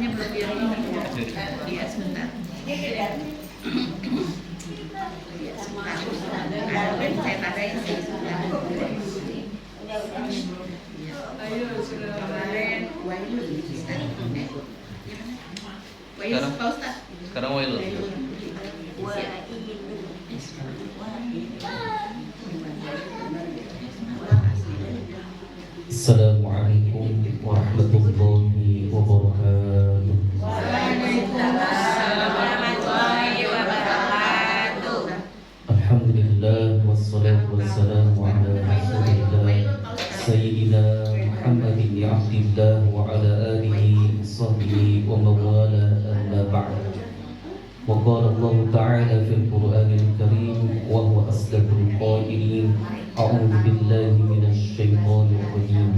Airnya belum biar ini dia sebentar. Saya tadain sih sebentar. Ayo sudah kemarin Wailul Sekarang Pak Ustaz. Sekarang Wailul. Assalamualaikum warahmatullahi wabarakatuh. Waalaikumsalam warahmatullahi wabarakatuh. Alhamdulillah wassalatu wassalamu ala rasulillah Sayyidina Muhammadin abdillah wa ala alihi sahbihi wa mawala amma ba'd. Wa qala Allah ta'ala fil Qur'anil Karim wa huwa asdaqul qailin. A'udzu billahi minasy syaithanir rajim.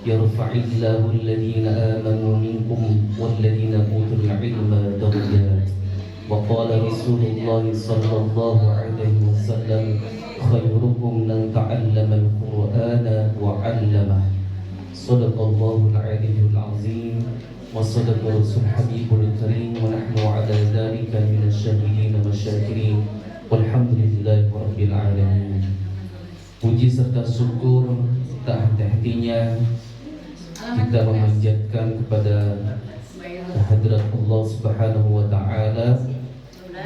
Yarfa'illahu alladhina amanu minkum walladhina utul ilma darajat. Wa qala Rasulullah sallallahu alaihi wasallam khairukum man ta'allama al-Qur'ana wa 'allamahu. Shadaqallahul 'aliyyul 'azim wa sadaqa rasul habibul karim wa nahnu 'ala dzalika minasy syahidin wa syakirin walhamdulillahi rabbil alamin. Puji serta syukur tak henti-hentinya kita memanjatkan kepada kehadirat Allah Subhanahu wa taala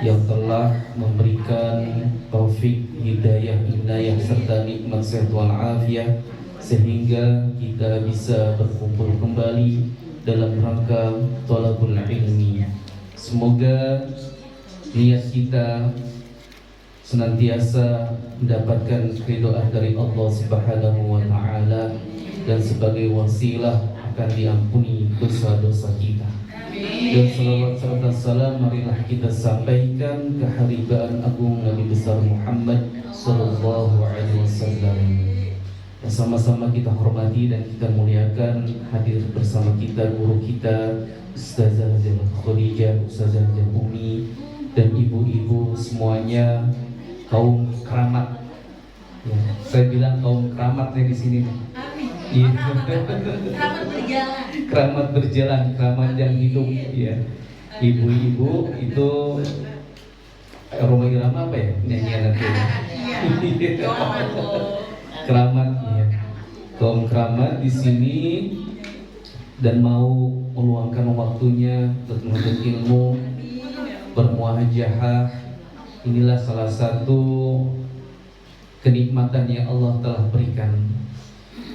yang telah memberikan taufik, hidayah, inayah serta nikmat sehat wal afiat sehingga kita bisa berkumpul kembali dalam rangka thalabul ilmi. Semoga niat kita senantiasa mendapatkan keridhaan dari Allah Subhanahu wa taala dan sebagai wasilah akan diampuni dosa-dosa kita. Dan salawat serta salam marilah kita sampaikan keharibaan agung Nabi besar Muhammad sallallahu alaihi wasallam. Dan sama-sama kita hormati dan kita muliakan hadir bersama kita guru kita Ustazah Khadijah, Ustazah Umi dan ibu-ibu semuanya, kaum keramat. Ya, saya bilang kaum keramatnya di sini. Iya. Keramat berjalan. Keramat berjalan, keramat yang hidup. Ya. Ibu-ibu itu Roma Irama apa ya? Nyanyian nanti. Keramat, ya. Kaum keramat di sini dan mau meluangkan waktunya untuk menuntut ilmu, bermuahajahah. Inilah salah satu kenikmatan yang Allah telah berikan.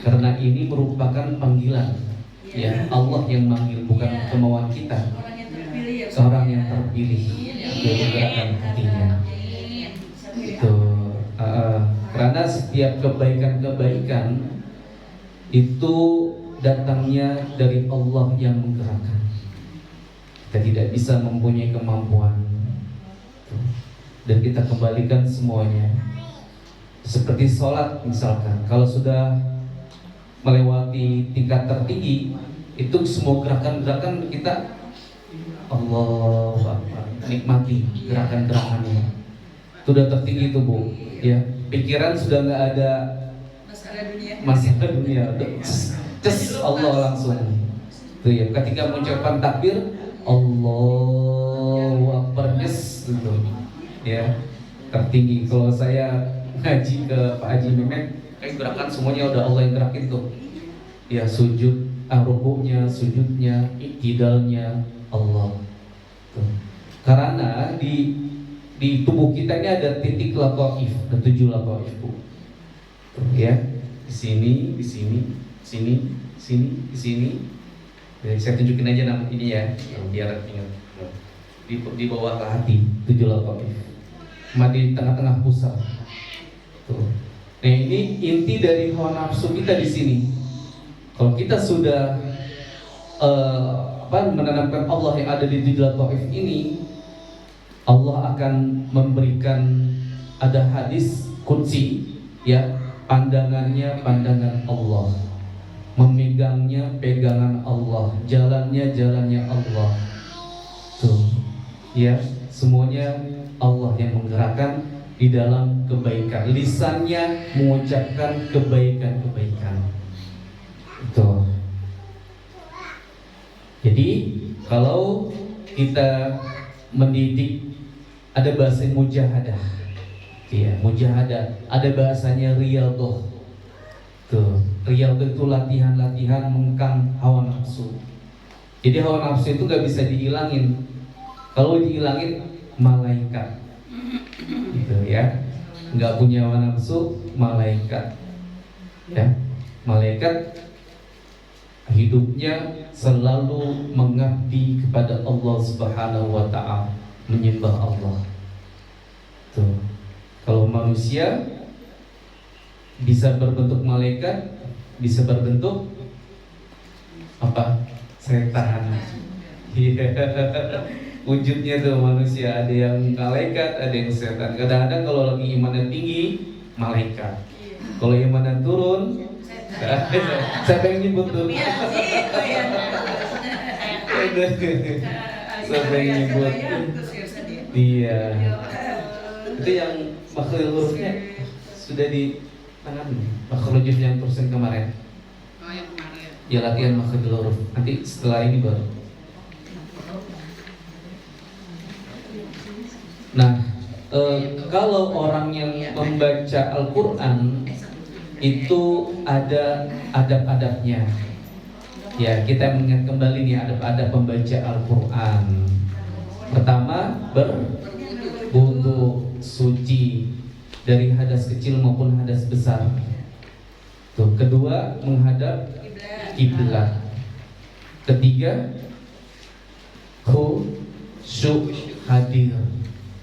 Karena ini merupakan panggilan, ya Allah yang manggil, bukan kemauan kita. Seorang yang terpilih untuk menggerakkan hatinya. Itu karena setiap kebaikan-kebaikan itu datangnya dari Allah yang menggerakkan. Kita tidak bisa mempunyai kemampuan dan kita kembalikan semuanya. Seperti sholat misalkan, kalau sudah melewati tingkat tertinggi, itu semua gerakan-gerakan kita Allah nikmati gerakan-gerakannya. Itu udah tertinggi itu Bu, ya. Pikiran sudah nggak ada masalah dunia. Ces Allah langsung. Tuh ya, ketika mengucapkan takbir Allahu Akbar, gitu. Ya, tertinggi. Kalau saya ngaji ke Pak Haji Memet, kayak gerakan semuanya udah Allah yang gerakin tuh. Ya, sujud, rukuknya, sujudnya, iktidalnya Allah. Tuh. Karena di tubuh kita ini ada titik lataif, ada 7 lataif Bu. Tuh, ya, di sini, di sini, sini, sini, di sini. Jadi saya tunjukin aja nama ini ya, biar ingat. Di bawah ke hati, 7 lataif. Di tengah-tengah pusat. Tuh. Nah, ini inti dari hawa nafsu kita di sini. Kalau kita sudah menanamkan Allah yang ada di 7 lataif ini, Allah akan memberikan, ada hadis qudsi, ya, pandangannya pandangan Allah, memegangnya pegangan Allah, jalannya jalannya Allah. Tuh, ya, semuanya Allah yang menggerakkan di dalam kebaikan. Lisannya mengucapkan kebaikan-kebaikan. Itu. Jadi kalau kita mendidik, ada bahasa mujahadah, ya mujahadah, ada bahasanya riyadhah. Tuh, riyadhah itu latihan-latihan mengekang hawa nafsu. Jadi hawa nafsu itu gak bisa dihilangin. Kalau dihilangin malaikat, gitu ya. Nggak punya hawa nafsu, malaikat, ya. Malaikat hidupnya selalu mengabdi kepada Allah Subhanahu wa Ta'ala, menyembah Allah. Tuh. Kalau manusia bisa berbentuk malaikat, bisa berbentuk apa? Setan. Wujudnya tuh manusia, ada yang malaikat, ada yang setan. Kadang-kadang kalau lagi imannya tinggi, malaikat. Kalau imannya turun, siapa yang nyebut tuh? Siapa yang nyebut? Iya. Itu yang makhluk hurufnya sudah di tangan. Makhluk yang persen kemarin. Oh, yang kemarin. Ya latihan makhluk huruf. Nanti setelah ini baru. Nah, kalau orang yang membaca Al-Quran itu ada adab-adabnya. Ya, kita mengingat kembali nih adab-adab pembaca Al-Quran. Pertama, berwudu suci dari hadas kecil maupun hadas besar. Tuh, kedua, menghadap kiblat. Ketiga, khusyuk,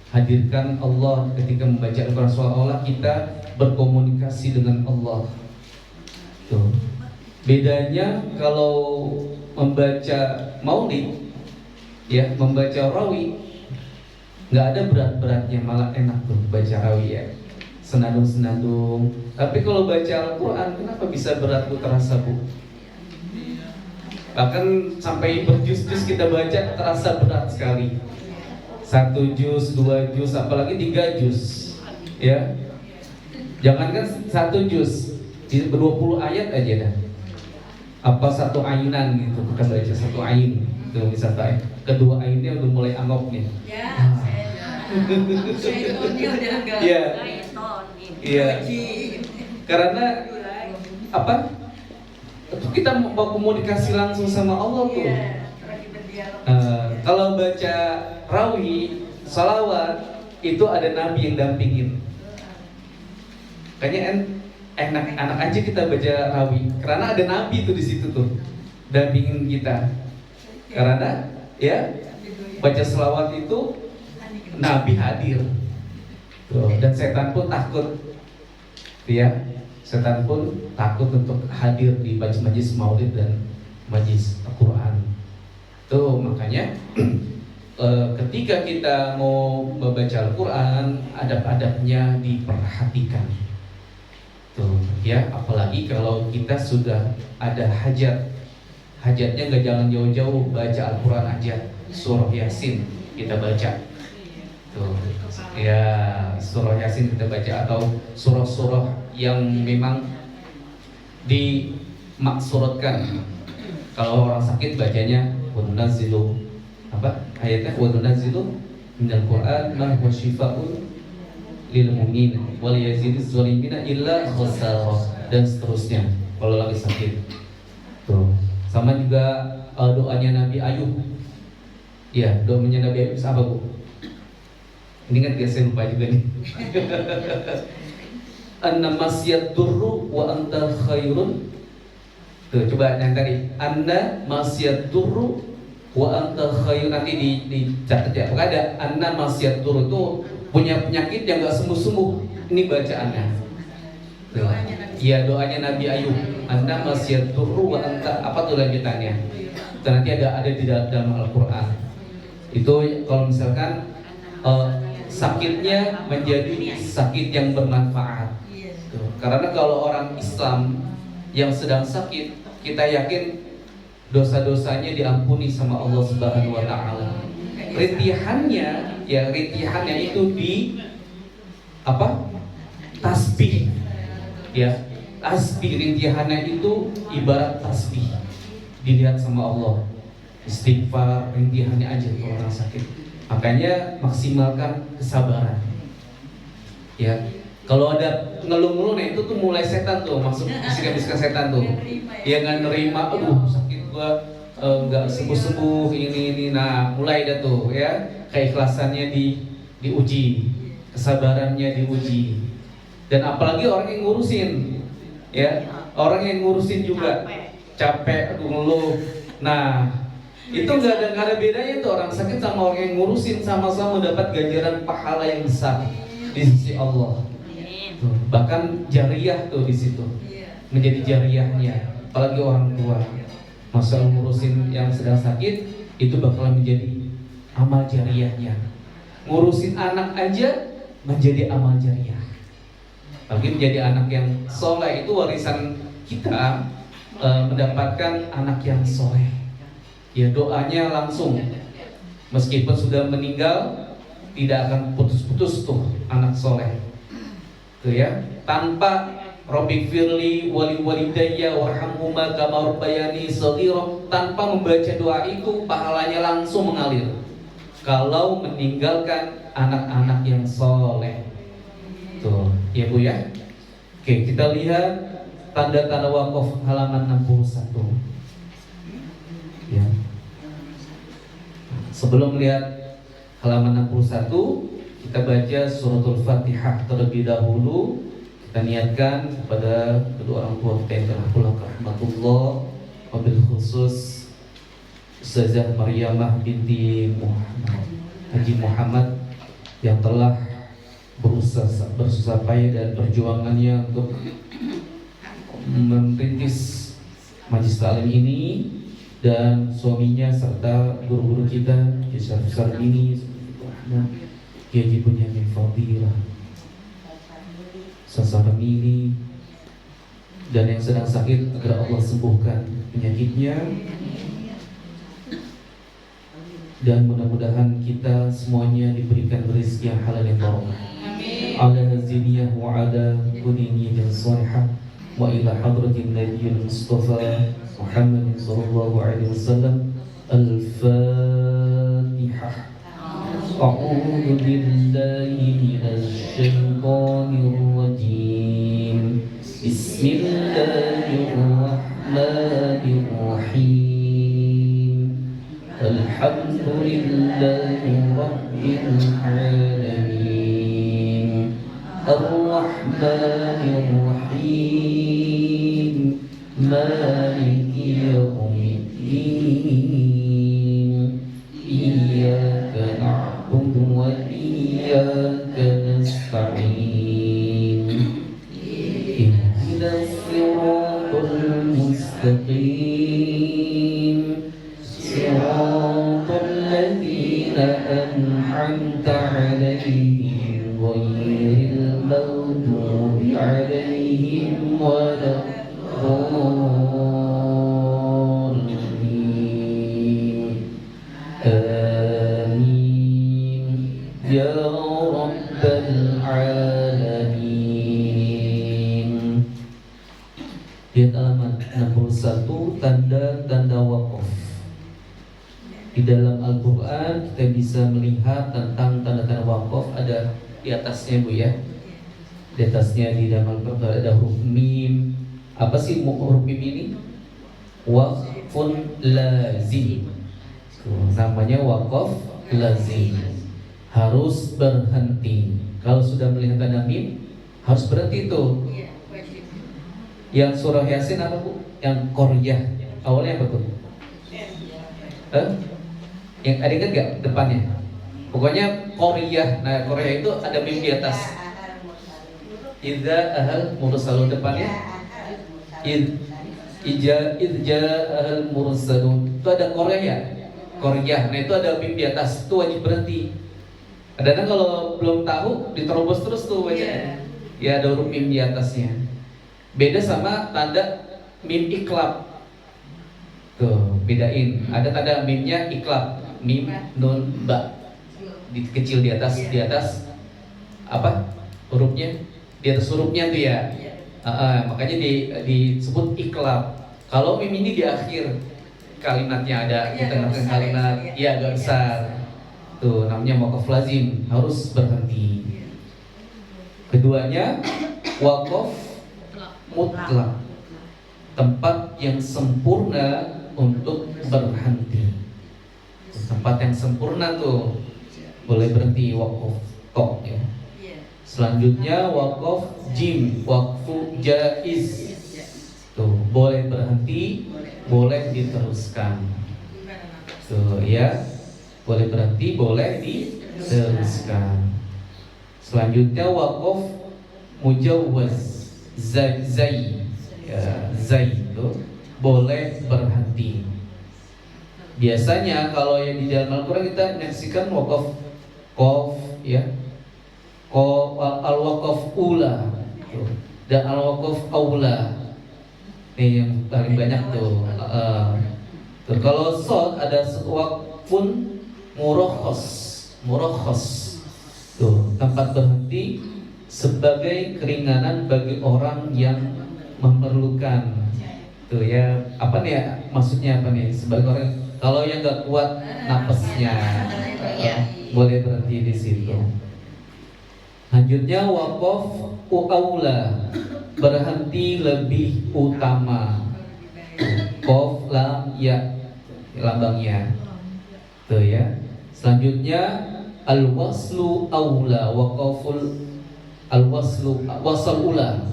hadirkan Allah ketika membaca Al-Quran, seolah-olah kita berkomunikasi dengan Allah. Tuh. Bedanya kalau membaca maulid, ya membaca rawi, nggak ada berat-beratnya, malah enak tuh baca rawi ya, senandung-senandung. Tapi kalau baca Al-Quran, kenapa bisa berat bu, terasa bu? Bahkan sampai berjus-jus kita baca terasa berat sekali. 1 juz, 2 juz, apalagi 3 juz, ya. Jangankan 1 juz, 20 ayat aja dah. Apa 1 ainan gitu, bukan baca 1 ain, itu bisa ayat. Kedua ainnya udah mulai angop nih. Ya, saya udah enggak. Iya. Iya. Karena apa? Kita mau komunikasi langsung sama Allah tuh. Kalau baca rawi, salawat, itu ada Nabi yang dampingin. Kayaknya enak aja kita baca rawi, karena ada Nabi tuh di situ tuh, dampingin kita. Karena ya baca salawat itu Nabi hadir. Tuh, dan setan pun takut, ya. Setan pun takut untuk hadir di majlis maulid dan majlis Al-Quran. Tuh makanya ketika kita mau membaca Al-Quran, adab-adabnya diperhatikan. Tuh ya, apalagi kalau kita sudah ada hajat, hajatnya nggak jangan jauh-jauh, baca Al-Quran aja, surah Yasin kita baca. Tuh ya, surah Yasin kita baca, atau surah-surah yang memang dimaksuratkan. Kalau orang sakit bacanya Wanunazilu, apa ayatnya, Wanunazilu minal Qur'an ma huwa syifaa'un lil mu'minin wal yazidiz zalimina illa khasara, dan seterusnya kalau lagi sakit. Tuh. Sama juga doanya Nabi Ayub. Ya, doanya Nabi Ayub apa bu? Ini kan saya lupa juga nih. Anna masyad durru wa anta khairun. Tuh coba yang tadi, anna masyad durru wa anta khairun, nanti dicatat ya. Pokoknya ada anna masyad durru itu punya penyakit yang gak sembuh-sembuh. Ini bacaannya. Iya, doanya Nabi Ayub. Anna masyad durru wa anta, apa tuh lanjutannya? Itu nanti ada di dalam Al-Quran. Itu kalau misalkan sakitnya menjadi sakit yang bermanfaat. Karena kalau orang Islam yang sedang sakit, kita yakin dosa-dosanya diampuni sama Allah Subhanahu wa Ta'ala. Rintihannya itu di apa? Tasbih. Ya, tasbih, rintihannya itu ibarat tasbih dilihat sama Allah. istighfar, rintihannya aja kalau orang sakit. Makanya maksimalkan kesabaran. Ya, kalau ada ngeluh-ngeluh, nah itu tuh mulai setan tuh masuk bisikan-bisikan setan tuh. Dia nggak nerima, aduh sakit gua nggak sembuh-sembuh ini. Nah mulai dah tuh ya, keikhlasannya diuji, kesabarannya diuji. Dan apalagi orang yang ngurusin, ya orang yang ngurusin juga capek, aduh ngeluh. Nah itu nggak ada bedanya tuh, orang sakit sama orang yang ngurusin sama-sama dapat ganjaran pahala yang besar di sisi Allah. Tuh, bahkan jariah tuh di situ menjadi jariahnya, apalagi orang tua. Masalah ngurusin yang sedang sakit itu bakalan menjadi amal jariahnya. Ngurusin anak aja menjadi amal jariah. Apalagi menjadi anak yang soleh, itu warisan kita, mendapatkan anak yang soleh. Ya doanya langsung, meskipun sudah meninggal tidak akan putus-putus tuh anak soleh. Tuh ya, tanpa Rabbi firli wali walidayya warhamhuma kama rabbayani shaghira, tanpa membaca doa itu pahalanya langsung mengalir. Kalau meninggalkan anak-anak yang soleh. Tuh, ya Bu ya. Oke, kita lihat tanda-tanda wakaf halaman 61. Ya. Sebelum lihat halaman 61, kita baca suratul Fatihah terlebih dahulu. Kita niatkan kepada kedua orang tua kita yang telah pulang ke rahmatullah, wabil khusus Ustazah Maryamah binti Haji Muhammad yang telah bersusah payah dan perjuangannya untuk merintis majlis taklim ini, dan suaminya serta guru-guru kita besar-besar ini Kiai Haji Bunyamin Fadilah Sasaran ini, dan yang sedang sakit agar Allah sembuhkan penyakitnya, dan mudah-mudahan kita semuanya diberikan rezeki yang halal yang barokah. Ala haziniyah wa ala kunini dan salihah wa ila hadratin nabiyil mustafa Muhammad sallallahu alaihi wasallam. Al-Fatihah. A'udzu billahi minasyaitonir rajim. Bismillahirrahmanirrahim. Alhamdulillahi rabbil alamin. Ar-Rahmanir Rahim. Maliki yaumiddin. Iyyaka na'budu wa iyyaka nasta'in. Ihdinas siratal mustaqim. Siratal ladzina an'amta 'alaihim ghairil maghdubi 'alaihim waladdallin. Amin ya rabbal alamin. Lihat halaman 61, tanda-tanda wakaf. Di dalam Al-Quran kita bisa melihat tentang tanda-tanda wakaf, ada di atasnya Bu ya. Di atasnya di dalam Al-Quran ada huruf mim. Apa sih huruf mim ini? Waqfun lazim. Namanya wakaf lazim, harus berhenti. Kalau sudah melihat tanda mim harus berhenti tuh. Yang surah Yasin apa Bu? Yang Qoryah awalnya apa tuh? Yang ada ingat gak depannya? Pokoknya Qoryah. Nah Qoryah itu ada mim di atas. Idza ahal mursalun, depannya idza ahal mursalun. Itu ada Qoryah ya? Qoryah. Nah itu ada mim di atas, itu wajib berhenti. Kadang-kadang kalau belum tahu diterobos terus tuh bacaan. Ya ada huruf mim di atasnya. Beda sama tanda mim iklab. Tuh, bedain. Ada tanda mimnya iklab, mim nun ba. Kecil di atas apa? Hurufnya di atas hurufnya tuh ya. Makanya disebut iklab. Kalau mim ini di akhir. kalimatnya ada di Iya, tengah-tengah agak besar kalimat, ya. iya agak besar. Tuh namanya wakaf lazim, harus berhenti. Keduanya wakaf mutlak, tempat yang sempurna untuk berhenti. Tempat yang sempurna tuh boleh berhenti wakaf kok ya. Selanjutnya wakaf jim, wakfu jaiz. Tuh boleh berhenti, boleh diteruskan. Tuh ya, boleh berhenti, boleh diteruskan. Selanjutnya wakaf mujawwaz, zai ya, zai itu boleh berhenti. Biasanya kalau yang di dalam Al-Quran kita menyaksikan wakaf qaf ya, al-wakaf ula tuh, dan al-wakaf aula. Ini yang paling banyak tuh. Tuh kalau shad ada wakfun murakhas. Tuh tempat berhenti sebagai keringanan bagi orang yang memerlukan. Tuh ya, apa nih ya, maksudnya apa nih, sebagai orang kalau yang nggak kuat napasnya, boleh berhenti di situ. Lanjutnya wakaf aula, berhenti lebih utama. Qaf lam ya, lambangnya. Tuh ya. Selanjutnya al-waslu aula, waqaful al-waslu wasal ula.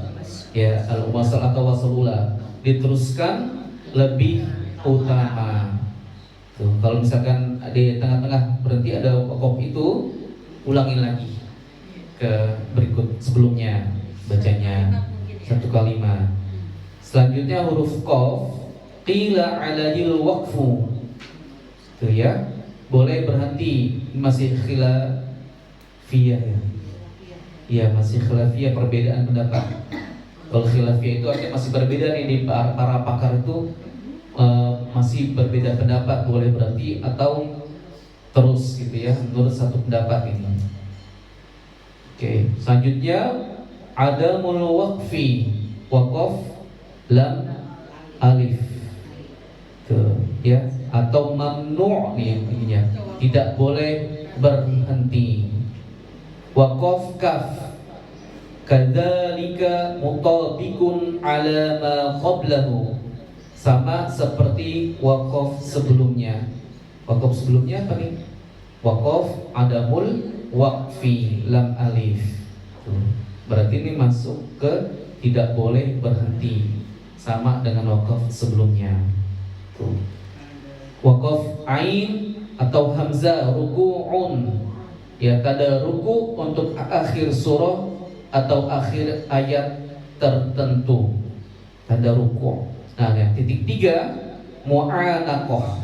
Ya, al-wasal atau wasal ula, diteruskan lebih utama. Tuh, kalau misalkan di tengah-tengah berhenti ada wakaf itu, ulangi lagi ke berikut sebelumnya, bacanya satu kalimat. Selanjutnya huruf qaf, qila alayil waqfu. Tuh ya, boleh berhenti, masih khilafiyah ya. Iya, masih khilafiyah, perbedaan pendapat. Kalau khilafiyah itu artinya masih berbeda nih di para pakar itu, masih berbeda pendapat, boleh berhenti atau terus gitu ya, menurut satu pendapat ini. Oke, selanjutnya adamul waqfi, waqaf lam alif. Tuh ya, atau mamnu' nih intinya, tidak boleh berhenti. Waqaf kaf, kadzalika mutabiqun ala ma qablahu, sama seperti waqaf sebelumnya. Waqaf sebelumnya apa nih? Waqaf adamul waqfi lam alif. Tuh. Berarti ini masuk ke tidak boleh berhenti, sama dengan waqaf sebelumnya. Tuh. Waqaf ain atau hamzah ruku'un, ya tanda ruku untuk akhir surah atau akhir ayat tertentu, tanda ruku. Nah, yang titik 3 mu'anaqah,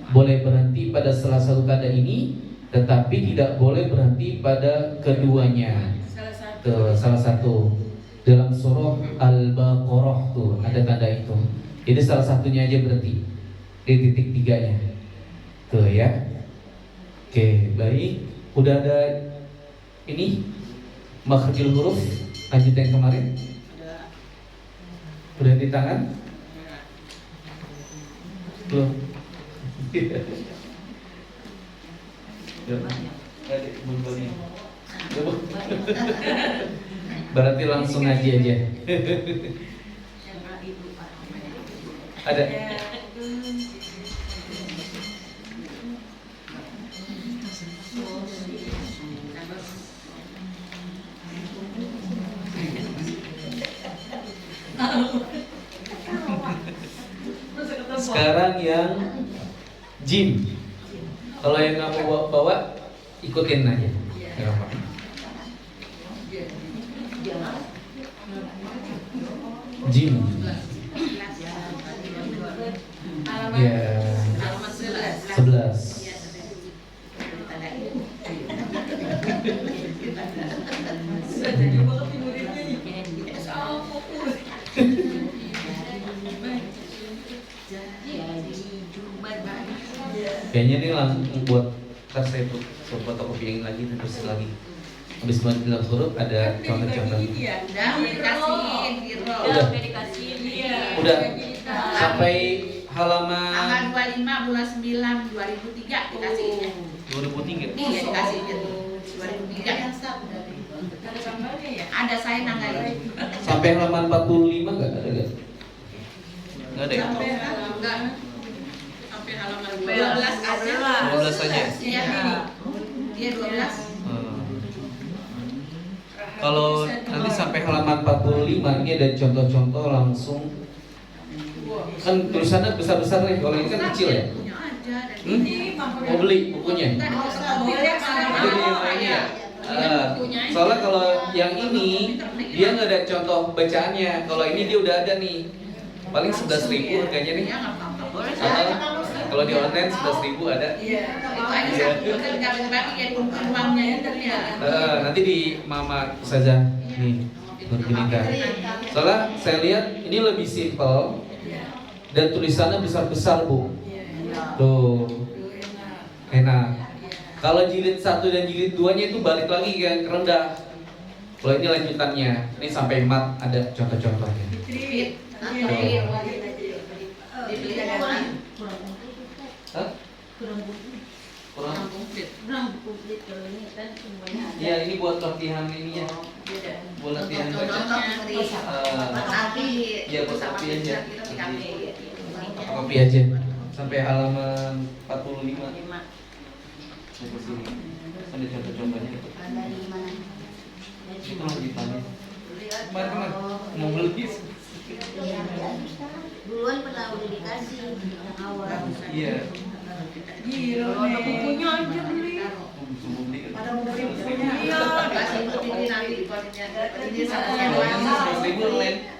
boleh berhenti pada salah satu tanda ini, tetapi tidak boleh berhenti pada keduanya. Salah satu dalam surah Al-Baqarah tuh ada tanda itu. Jadi salah satunya aja berhenti di titik 3-nya. Tuh ya. Oke, baik. Udah ada ini makhrijul huruf, lanjut yang kemarin. Udah di tangan? Belum. Berarti langsung ngaji aja. Ada. Sekarang yang jim. Kalau yang nggak mau bawa, ikutin aja. Nggak apa-apa. Jim. Ya. 11. Kayaknya ini langsung buat saya fotokopiin lagi terus lagi. Habis bilang huruf ada contoh-contoh. Udah sampai halaman Tanggal 25 bulan 9 2003 dikasihnya. 2003. Iya dikasihnya tuh. 2003. Ada saya nanggalin. Sampai halaman 45 enggak ada enggak? Enggak ada ya? Enggak. Sampai halaman 12 aja. 12 saja. Iya ini. Dia 12. Kalau nanti sampai halaman 45 ini ada contoh-contoh langsung. Kan tulisannya besar-besar nih, kalau ini kan kecil ya. Punya aja dan Hmm? Mau beli bukunya? boleh Itu dia yang lainnya ya? Soalnya kalau yang ini dia nggak ada contoh bacaannya. Kalau ini dia udah ada nih. Paling 11.000 harganya nih. Ya enggak apa-apa. Boleh Kalau di online 11.000 ada. Iya. Itu aja satu tinggal bagi ya uangnya itu ya. Nanti di Mama Ustazah nih Nurbinika. Soalnya saya lihat ini lebih simpel dan tulisannya besar-besar Bu. Tuh enak. Kalau jilid 1 dan jilid 2-nya itu balik lagi ke yang rendah. Kalau ini lanjutannya, ini sampai mat ada contoh-contohnya. Hah? Kurang. Ya ini buat latihan ini ya. Buat latihan baca. Ya buat kopi aja. Kopi aja. Sampai halaman 45. Sampai sini. Ada contoh-contohnya. Itu lagi tanya. Kemarin mau beli. Duluan pernah udah dikasih yang awal. Iya. Ada bukunya aja beli. Ada bukunya. Iya, kasih itu ini nanti kodenya. Ini sama yang lain. 100.000 online.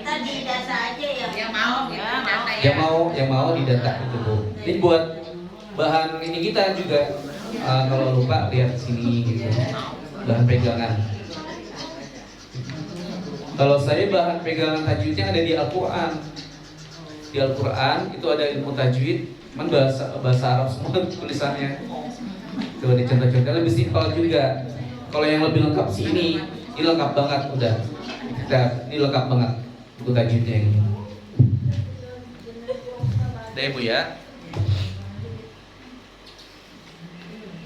Tadi data aja ya. Yang mau gitu data ya. Yang mau didata itu Bu. Ini buat bahan ini kita juga. Kalau lupa lihat sini gitu. Bahan pegangan. Kalau saya bahan pegangan tajwidnya ada di Al-Quran. Di Al-Quran itu ada ilmu tajwid, cuman bahasa Arab semua tulisannya. Coba dicontoh-contoh lebih simpel juga. Kalau yang lebih lengkap sih ini lengkap banget udah. Ini lengkap banget buku tajwidnya ini. Udah ya Bu ya.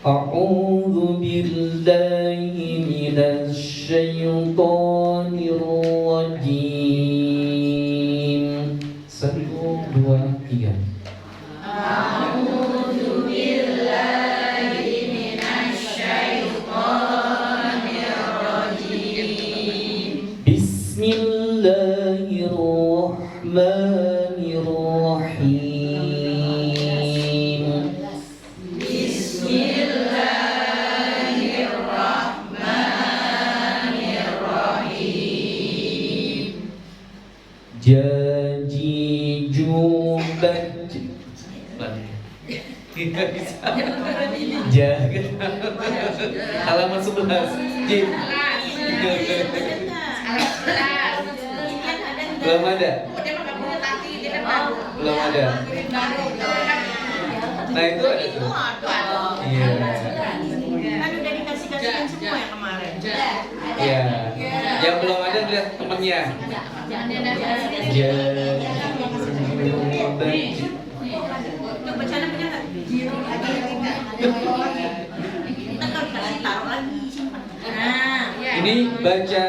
A'udzu billahi minasy syaithanir rajim. 1 2 3. A'udzu billahi minasy syaithanir rajim. Bismillahirrahmanirrahim. Janji jumbat. Tidak bisa. Jaga. Halaman 11. Jim. Belum ada. Belum ada. Nah itu ada tuh. Iya. Kan udah dikasih-kasihin semua ya kemarin. Iya. Yang belum ada lihat temennya. Itu bacaan punya nggak? Kita kan kasih taruh lagi simpan. Ini baca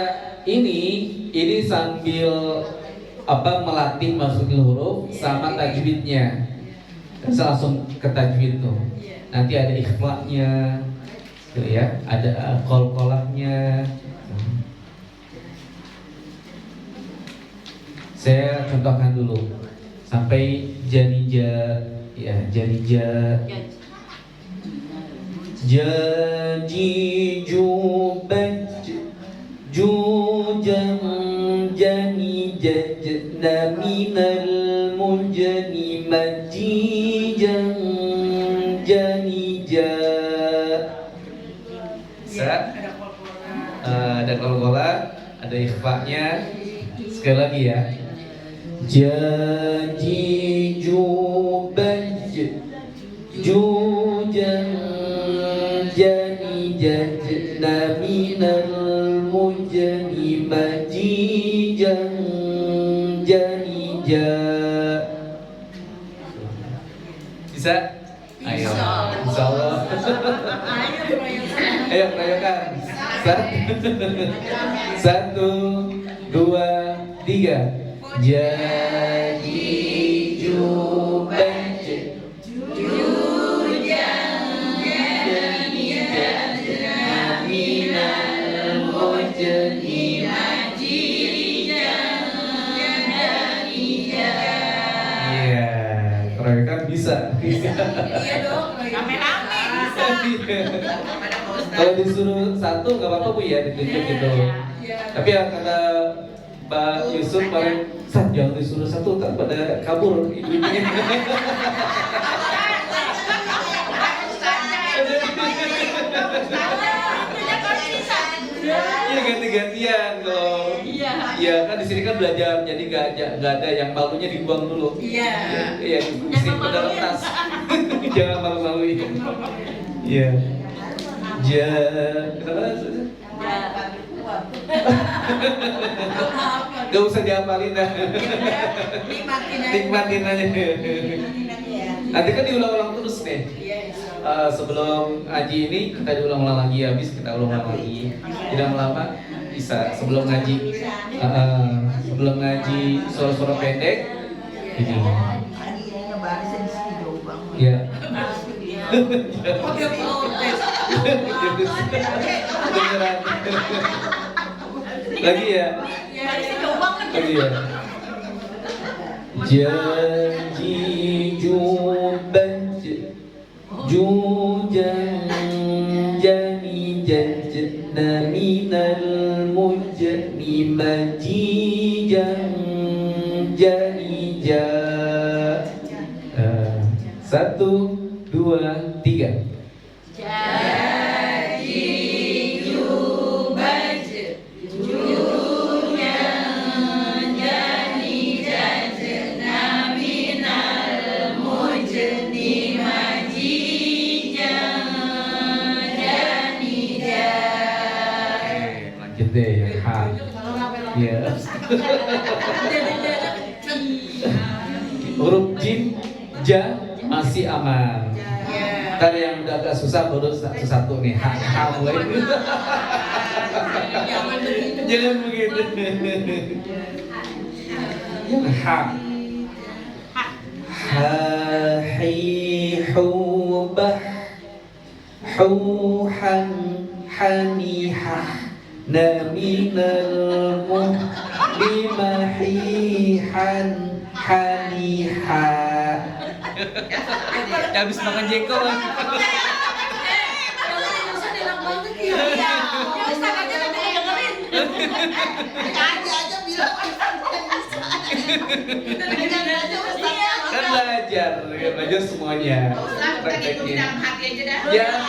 ini sambil melatih masukin huruf sama tajwidnya. Bisa langsung ke tajwid tuh. Nanti ada ikhfa'nya, tuh ya, ada qol-qolahnya. Saya contohkan dulu sampai janija ya, janija. Jaji jubaj jujan jani jajna minal munjani majijan janija. Ada kol-kolah, ada ikhfa'nya. Sekali lagi ya. Jaji jubaj jujan jani jajna minal munjani majijan jani Bisa? Ayo, insya Allah. Ayo keroyokan. Satu, dua, tiga. Jadi juben Iya, keroyokan bisa. Iya dong. Rame-rame bisa. Kalau disuruh satu nggak apa-apa Bu ya, ditunjuk gitu. Tapi ya kata Mbak Yusuf paling jangan disuruh satu, tak pada kabur ibu-ibunya. Iya ganti-gantian kalau. Iya kan di sini kan belajar, jadi nggak ada yang malunya dibuang dulu. Iya. Iya, mesti pada letas. Jangan malu-maluin. Iya. Gak usah dihafalin dah. Nikmatin aja. Nanti kan diulang-ulang terus nih. Sebelum ngaji ini kita diulang-ulang lagi, habis kita ulang-ulang lagi. Tidak lama bisa sebelum ngaji. Sebelum ngaji suara-suara pendek. Ini. Ya. Beneran. Lagi ya. Lagi ya. Janji juban jujan jani jajna minal mujni majijan jani ja. Satu, dua, tiga. Lanjut deh yang H. Ya. Huruf jim, ja masih aman. Tadi yang udah agak susah baru satu nih, H mulai. Jangan begitu. H. Hi hubah huhan hanihah naminal muhlimahihan hanihah. Ya habis makan jengkol kan. Kan belajar semuanya. Praktekin. Hati aja dah. Ya.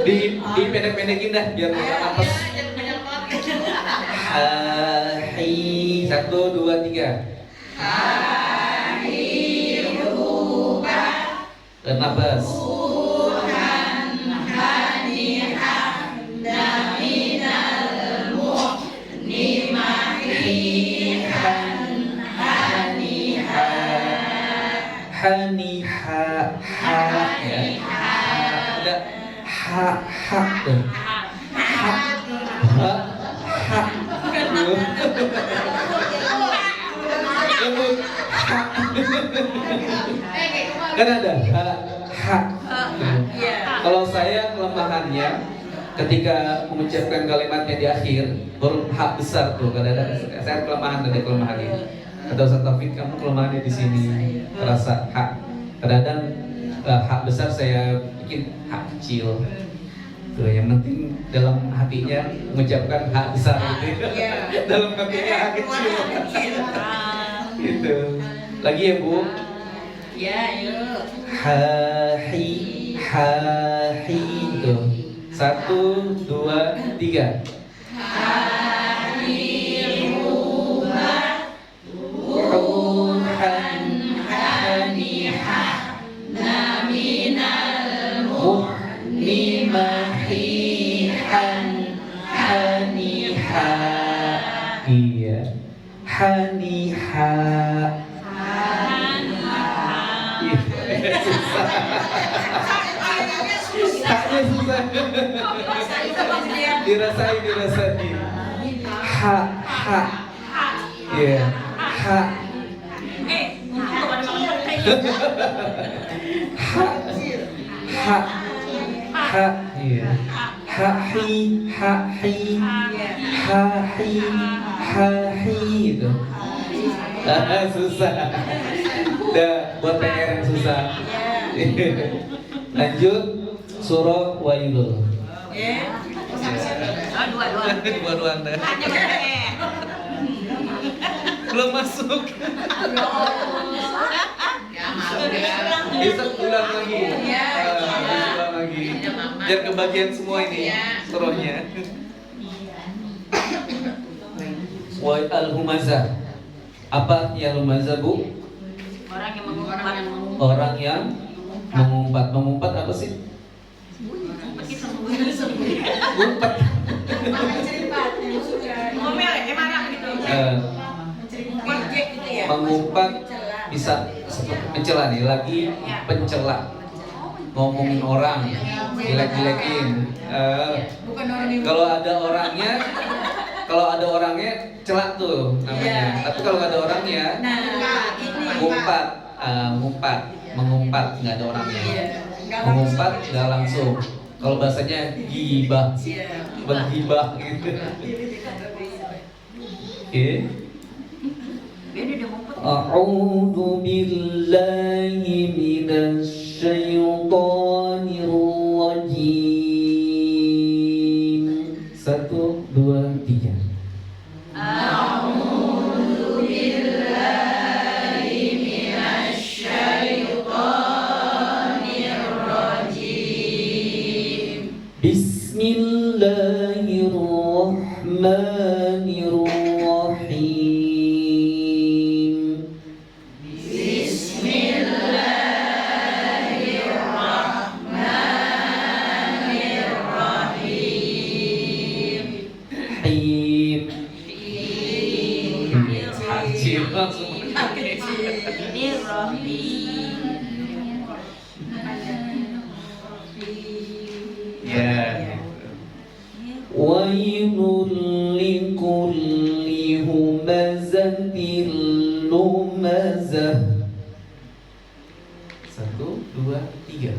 Di pendek-pendekin dah biar nggak apes. Hai, satu, dua, tiga. Hai, rubah. Nafas. Haniha ha ya. Ada ha tuh. Ha kan ada ha. Kalau saya kelemahannya ketika mengucapkan kalimatnya di akhir huruf H besar tuh, kadang-kadang saya ada kelemahannya. Atau Ustaz Taufik, kamu kelemahannya di sini terasa H. Kadang-kadang H besar saya bikin H kecil. Tuh, yang penting dalam hatinya mengucapkan H besar gitu. Dalam hatinya H kecil. Gitu. Lagi ya Bu? Ya, yuk. Hahi tuh. Satu, dua, tiga. Iya. haniha. Susah. Haknya susah. Dirasain. Ha. Ya, ha. Ha, iya. Ha hi itu. Susah. Udah buat PR yang susah. Lanjut surah Wailul. Dua Anda. Belum masuk. Ya malu ya. Bisa ulang lagi. Ulang lagi. Biar kebagian semua ini surahnya. Wa al-humazah. Apa artinya al-humazah, Bu? Orang yang mengumpat. Orang yang mengumpat. Mengumpat apa sih? Ngumpat. Ngomel ya, marah gitu. Project gitu ya. Mengumpat bisa mencela nih, lagi pencela, ngomongin orang, jelek-jelekin. Bukan orang yang Kalau ada orangnya celak tuh namanya. Tapi kalau nggak ada orangnya, ngumpat, mengumpat nggak ada orangnya. Mengumpat nggak langsung. Kalau bahasanya gibah, bergibah gitu. Oke. A'udzu billahi minasy syaithanir rajim. 1, 2, 3. Bismillahirrahmanirrahim. Him. Him langsung. ini Robi. Ya. Wailul likulli humazatil lumazah. 1, 2, 3.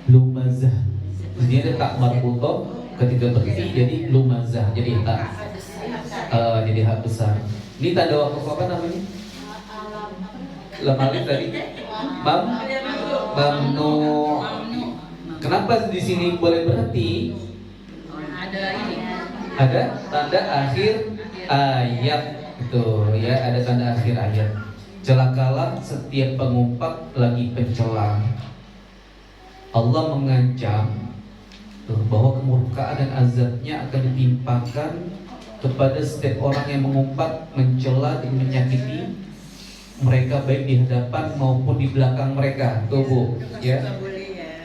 Lumazah. Jadi ada tak marbutoh ketika berdiri jadi lumazah, jadi tak jadi hak besar. Ini tanda wakaf apa namanya? Lam alif tadi. Mamnu. Kenapa di sini boleh berhenti? Ada tanda akhir ayat itu ya, ada tanda akhir ayat. Celakalah setiap pengumpat lagi pencela. Allah mengancam bahwa kemurkaan dan azabnya akan ditimpakan kepada setiap orang yang mengumpat, mencela dan menyakiti mereka baik di hadapan maupun di belakang mereka. Tuh Bu, ya.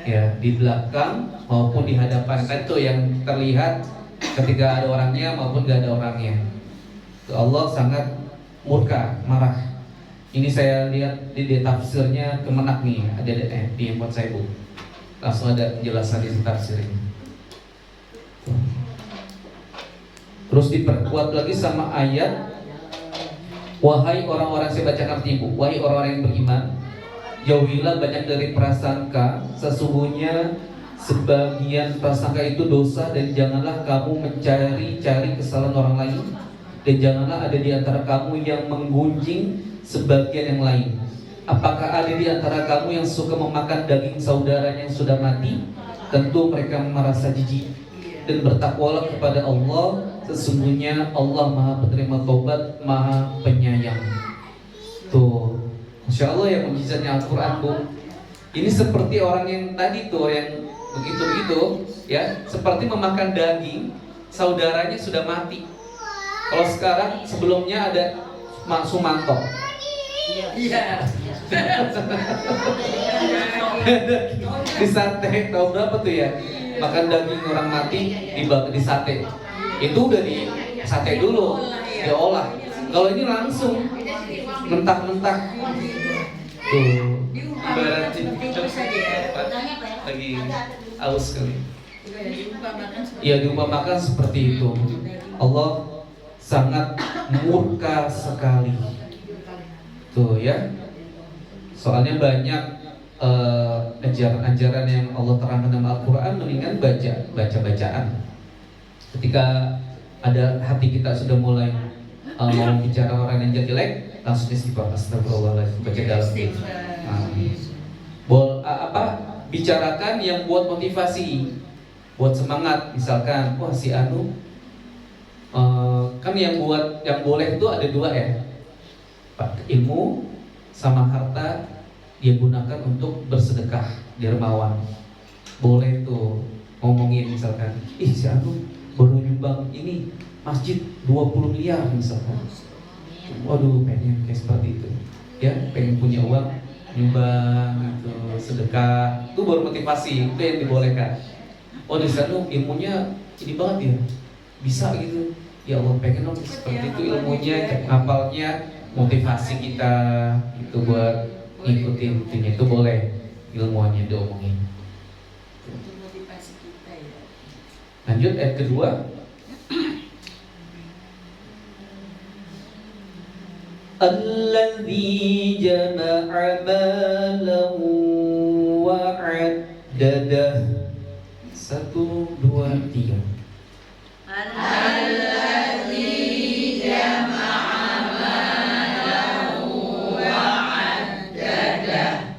Ya, di belakang maupun di hadapan. Kan itu yang terlihat ketika ada orangnya maupun gak ada orangnya. Tuh, Allah sangat murka, marah. Ini saya lihat di tafsirnya Kemenak nih, ada di buat saya Bu. Langsung ada penjelasan di tafsir ini. Terus diperkuat lagi sama ayat, wahai orang-orang, saya bacakan artinya Bu, wahai orang-orang yang beriman, jauhilah banyak dari prasangka, sesungguhnya sebagian prasangka itu dosa, dan janganlah kamu mencari-cari kesalahan orang lain, dan janganlah ada di antara kamu yang menggunjing sebagian yang lain. Apakah ada di antara kamu yang suka memakan daging saudaranya yang sudah mati? Tentu mereka merasa jijik. Dan bertakwalah kepada Allah, sesungguhnya Allah Maha Penerima Taubat, Maha Penyayang. Tuh, Masya Allah ya, mujizatnya Al-Quran Bu. Ini seperti orang yang tadi tuh, yang begitu-begitu ya, seperti memakan daging saudaranya sudah mati. Kalau sekarang, sebelumnya ada Mak Sumanto, Iya. Di sate, tahu berapa tuh ya? Makan daging orang mati di sate. Itu udah di sate dulu, diolah. Kalau ini langsung mentah-mentah. Tuh, ibarat lagi aus kali. Ya diumpamakan seperti itu. Allah sangat murka sekali. Tuh ya. Soalnya banyak ajaran-ajaran yang Allah terangkan dalam Al-Quran, mendingan baca-bacaan. Ketika ada hati kita sudah mulai mau bicara orang yang jelek, langsung istighfar, astagfirullahaladzim, baca dalam diri. Bicarakan yang buat motivasi, buat semangat. Misalkan, wah si Anu kan yang boleh itu ada dua ya, Pak, ilmu sama harta dia gunakan untuk bersedekah, dermawan. Boleh tuh ngomongin misalkan, si Anu baru nyumbang ini masjid 20 miliar misalkan. Waduh, pengen kayak seperti itu. Ya, pengen punya uang, nyumbang gitu, sedekah. Itu baru motivasi, itu yang dibolehkan. Oh, di sana ilmunya ini banget ya. Bisa gitu. Ya Allah, pengen dong seperti itu ilmunya, ngapalnya, motivasi kita itu buat ngikutin itu boleh, ilmuannya diomongin. Lanjut ayat kedua. Alladzi jama'a malahu wa 'addadah. 1, 2, 3. Alladzi jama'a malahu wa 'addadah.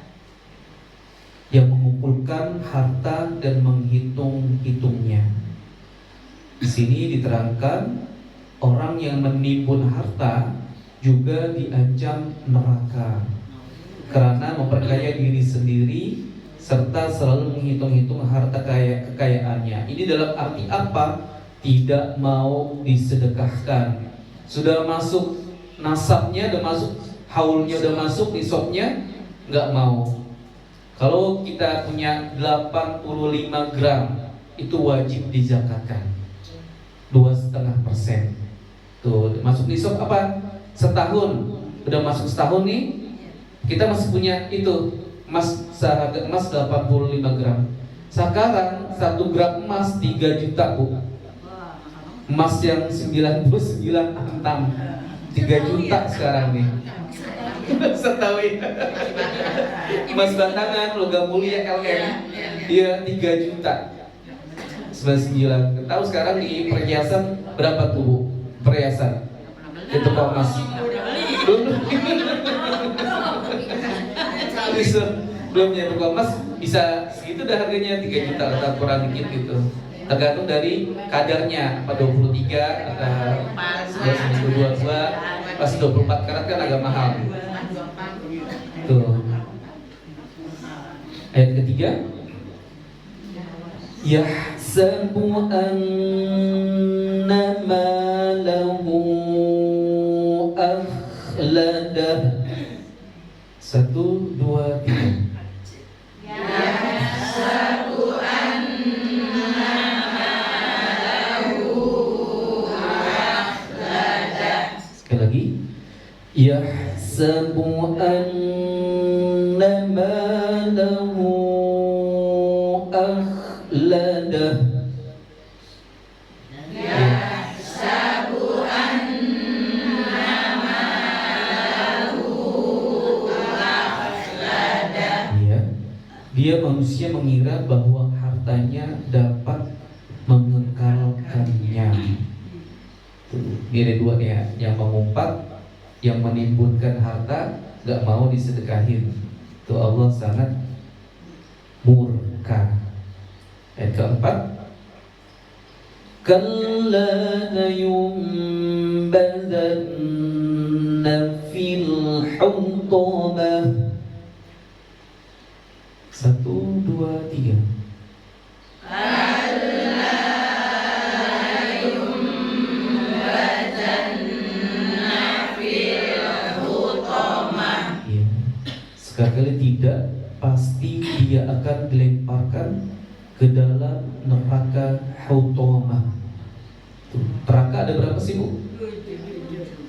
Yang mengumpulkan harta dan menghitung-hitungnya. Di sini diterangkan orang yang menimbun harta juga diancam neraka karena memperkaya diri sendiri serta selalu menghitung-hitung harta kekayaannya. Ini dalam arti apa? Tidak mau disedekahkan. Sudah masuk nasabnya, udah masuk haulnya, udah masuk nisabnya, nggak mau. Kalau kita punya 85 gram, itu wajib dizakatkan 2,5%. Tuh masuk nisab apa? Setahun, udah masuk setahun nih, kita masih punya itu emas, seharga emas 85 gram. Sekarang 1 gram emas 3 juta, Bu. Emas yang 99 antam 3 juta sekarang nih. Setahu ya. Emas batangan logam mulia LM, dia 3 juta 99. Tahu sekarang di perhiasan berapa tuh, Bu? Perhiasan itu emas belum nyampe emas bisa segitu dah harganya 3 juta atau kurang dikit gitu, tergantung dari kadarnya, apa 23 atau 22, pas 24 karat kan agak mahal tuh. Ayat ketiga, yahsabu anna malahu akhladah. 1, 2, 3. Yahsabu anna malahu akhladah. Sekali lagi, yahsabu anna malahu akhladah. Dia manusia mengira bahwa hartanya dapat mengekalkannya. Ini ada dua ya, yang mengumpat, yang menimbunkan harta, gak mau disedekahin. Tuh Allah sangat murka. Ayat keempat, kalla layumbadanna fil hutamah. 1, 2, 3. Alayumbadanna fil hutamah. pasti dia akan dilemparkan ke dalam neraka Hutamah. Neraka ada berapa sih, Bu?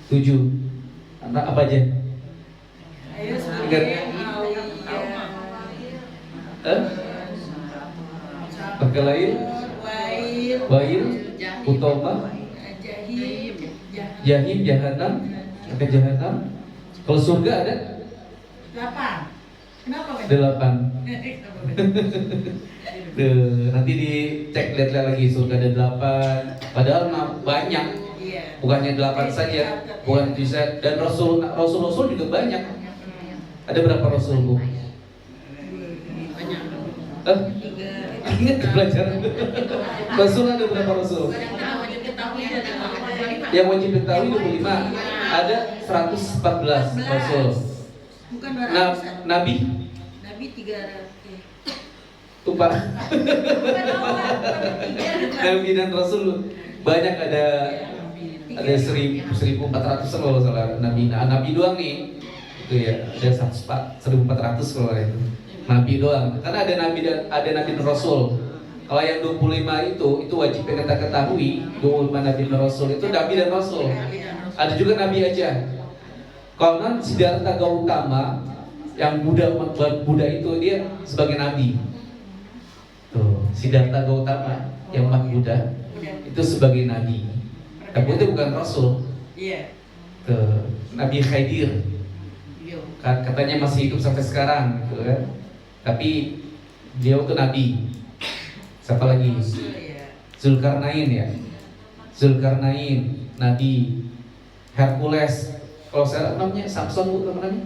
7. Anak apa aja? Ingat? Neraka lain? Wail, Hutamah, Jahim, Jahanam, neraka Jahanam. Kalau surga ada? 8. Kenapa? 8. Nanti dicek lihat lagi surga ada 8. Padahal banyak. Bukannya 8 saja, bukan bisa. Dan rasul juga banyak. Ada berapa rasul, Bu? Ingat pelajaran. Rasul ada berapa rasul? Yang wajib diketahui 25. Ada 114 rasul. Bukan Nabi? Nabi 300. Tumpah. Nabi dan Rasul banyak, ada 1.400 kalau salah Nabi. Nah, Nabi doang nih. Itu ya, ada 1.400 kalau itu. Nabi doang. Karena ada Nabi dan Rasul. Kalau yang 25 itu wajib kita ketahui. 25 Nabi dan Rasul itu Nabi dan Rasul. Ada juga Nabi aja. Kalau kan Siddhartha Gautama yang Buddha itu dia sebagai Nabi. Tuh, Siddhartha Gautama yang Buddha itu sebagai Nabi. Tapi itu bukan Rasul. Tuh, Nabi Khidir katanya masih hidup sampai sekarang, gitu kan? Tapi dia itu Nabi. Siapa lagi? Zulkarnain ya. Zulkarnain, Nabi. Hercules. Kalau saya namanya Samson, Bu, namanya?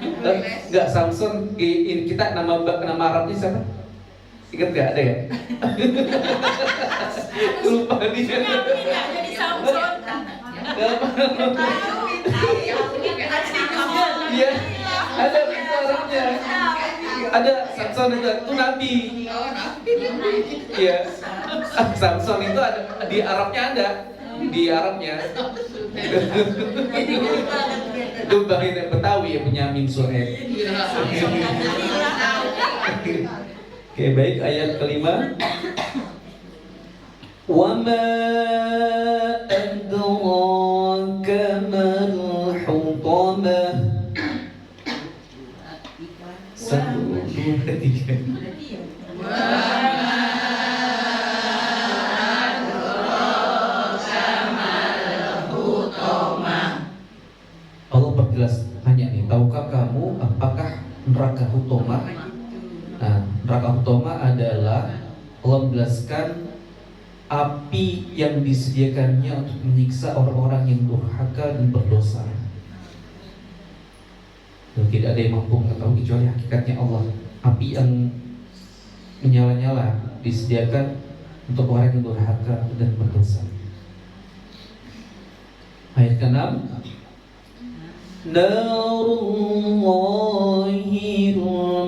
Enggak, Samson. Kita nama Arabnya siapa? Ingat gak ada ya? Lupa dia. Jadi Samson. Iya, ada itu Arabnya. Ada Samson itu Nabi. Iya. Samson itu ada di Arabnya ada. Di Arabnya. Itu Bang Betawi yang punya Mim Suhaib. Oke, baik, ayat kelima. Wa ma adraka mal hutamah. 1, 2, 3. Allah perjelas tanya nih, tahukah kamu apakah neraka Hutamah? Nah, neraka Hutamah adalah Allah menjelaskan api yang disediakannya untuk menyiksa orang-orang yang durhaka dan berdosa. Dan tidak ada yang mampu mengetahui kecuali hakikatnya Allah. Api yang menyala-nyala disediakan untuk orang yang durhaka dan berdosa. Ayat ke-6. Narullahil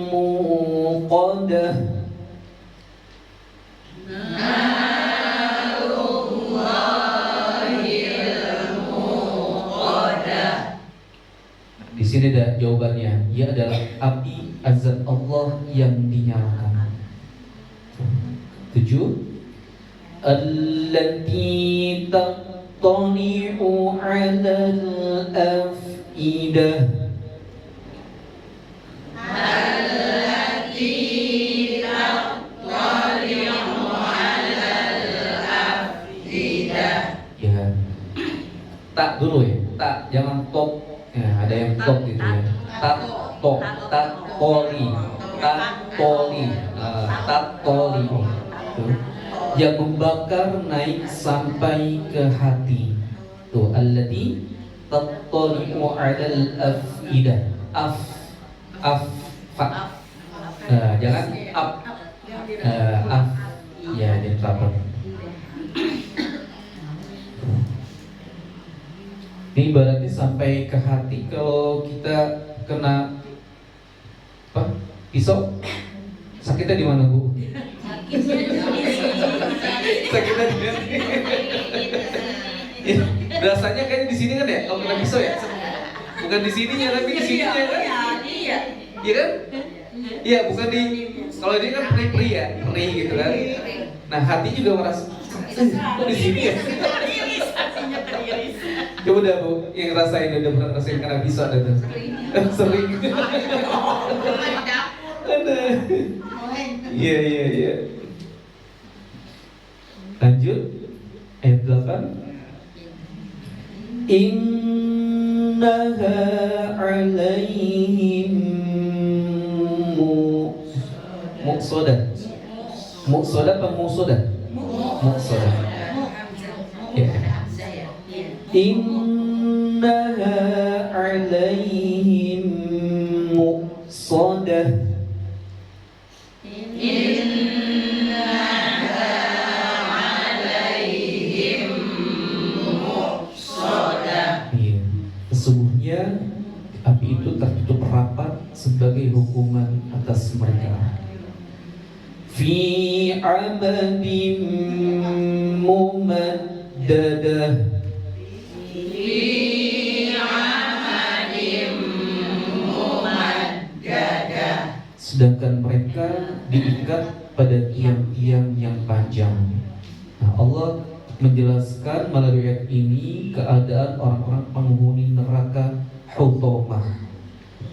muqadah. Di sini ada jawabannya. Ia adalah api azab Allah yang dinyalakan. 7. Allati taqtani'u 'alal afidah. Ya. Tak dulu ya. Tak, jangan tok. Ya, ada yang tok gitu ya. Tak tok, tak toli, tak toli, tak toli. Tuh. Yang membakar naik sampai ke hati. Tuh, allati tattali'u 'alal afidah. Fa. Jangan af. Ya, jangan rapor. Ini ibaratnya sampai ke hati. Kalau kita kena apa? Pisau, sakitnya di mana, Bu? Sakitnya di mana? Rasanya kayaknya di sini kan ya, kalau kena pisau ya. Bukan di sininya, tapi di sininya kan? Iya kan? Iya, bukan di, kalau dia kan peri-peri ya, peri gitu kan. Nah hati juga merasa, kok di sini ya? Teriris, hatinya teriris. Coba dah Bu, yang ngerasain, udah pernah ngerasain karena bisa ada tuh. Sering. Ada. Iya. Lanjut ayat 8. Innaha alaihim muqsadah. Muqsadah apa muqsadah? Muqsadah. Ya. Innaha alaihim muqsadah. Iya. Sesungguhnya api itu tertutup rapat sebagai hukuman atas mereka. Fi amadin mumaddadah. Sedangkan mereka diikat pada tiang-tiang yang panjang. Nah, Allah menjelaskan melalui ayat ini keadaan orang-orang penghuni neraka Hutamah.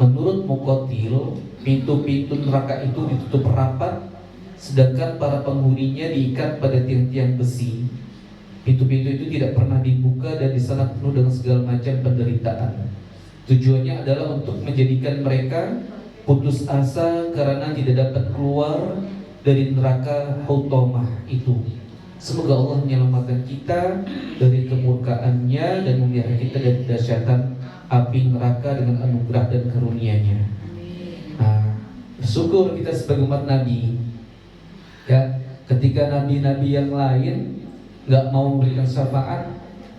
Menurut Muqatil, pintu-pintu neraka itu ditutup rapat, sedangkan para penghuninya diikat pada tiang-tiang besi. Pintu-pintu itu tidak pernah dibuka dan di sana penuh dengan segala macam penderitaan. Tujuannya adalah untuk menjadikan mereka putus asa karena tidak dapat keluar dari neraka Hutamah itu. Semoga Allah menyelamatkan kita dari kemurkaannya dan memelihara kita dari dahsyatan api neraka dengan anugerah dan karunia-Nya. Nah, bersyukur kita sebagai umat Nabi. Ya, ketika nabi-nabi yang lain nggak mau memberikan syafaat,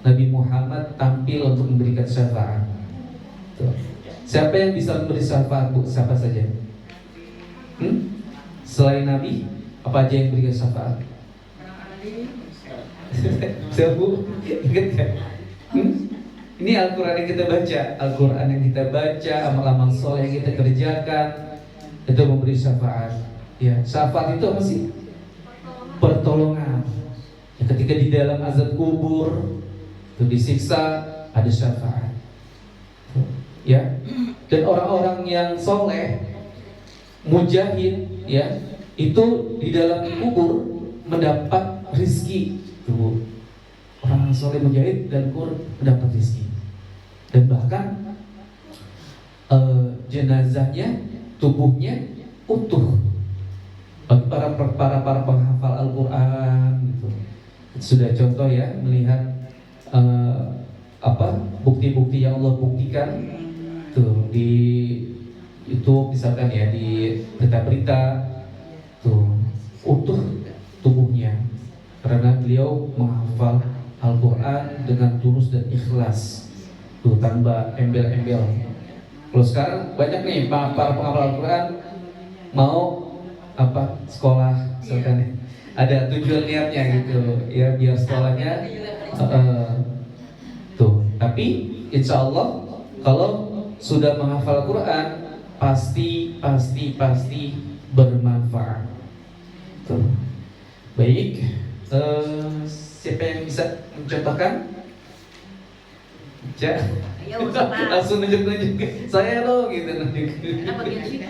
Nabi Muhammad tampil untuk memberikan syafaat. Tuh. Siapa yang bisa memberi syafaat, Bu? Siapa saja? Selain Nabi, apa aja yang memberikan syafaat? Siapa, Bu? Ingat kan? Ini Al-Quran yang kita baca, Al-Quran yang kita baca, amal-amal soleh yang kita kerjakan, itu memberi syafaat. Ya, syafaat itu apa sih? Pertolongan. Ya, ketika di dalam azab kubur, itu disiksa, ada syafaat. Ya, dan orang-orang yang soleh, mujahid, ya, itu di dalam kubur mendapat rizki. Tuh, orang soleh mujahid dan kubur mendapat rizki. Dan bahkan jenazahnya, tubuhnya utuh. Bagi para penghafal Al-Quran, gitu. Sudah contoh ya melihat bukti-bukti yang Allah buktikan. Tuh di YouTube misalkan ya, di berita-berita tuh utuh tubuhnya karena beliau menghafal Al-Quran dengan tulus dan ikhlas, tuh tanpa embel-embel. Kalau sekarang banyak nih para penghafal Al-Quran mau sekolah misalkan, ada tujuan niatnya gitu ya, biar sekolahnya tuh. Tapi insya Allah kalau sudah menghafal Quran pasti bermanfaat. Tuh. Baik, siapa yang bisa mencontohkan? Ayo, sama. Langsung nunjuk-nunjuk saya loh gitu. Kenapa gitu sih?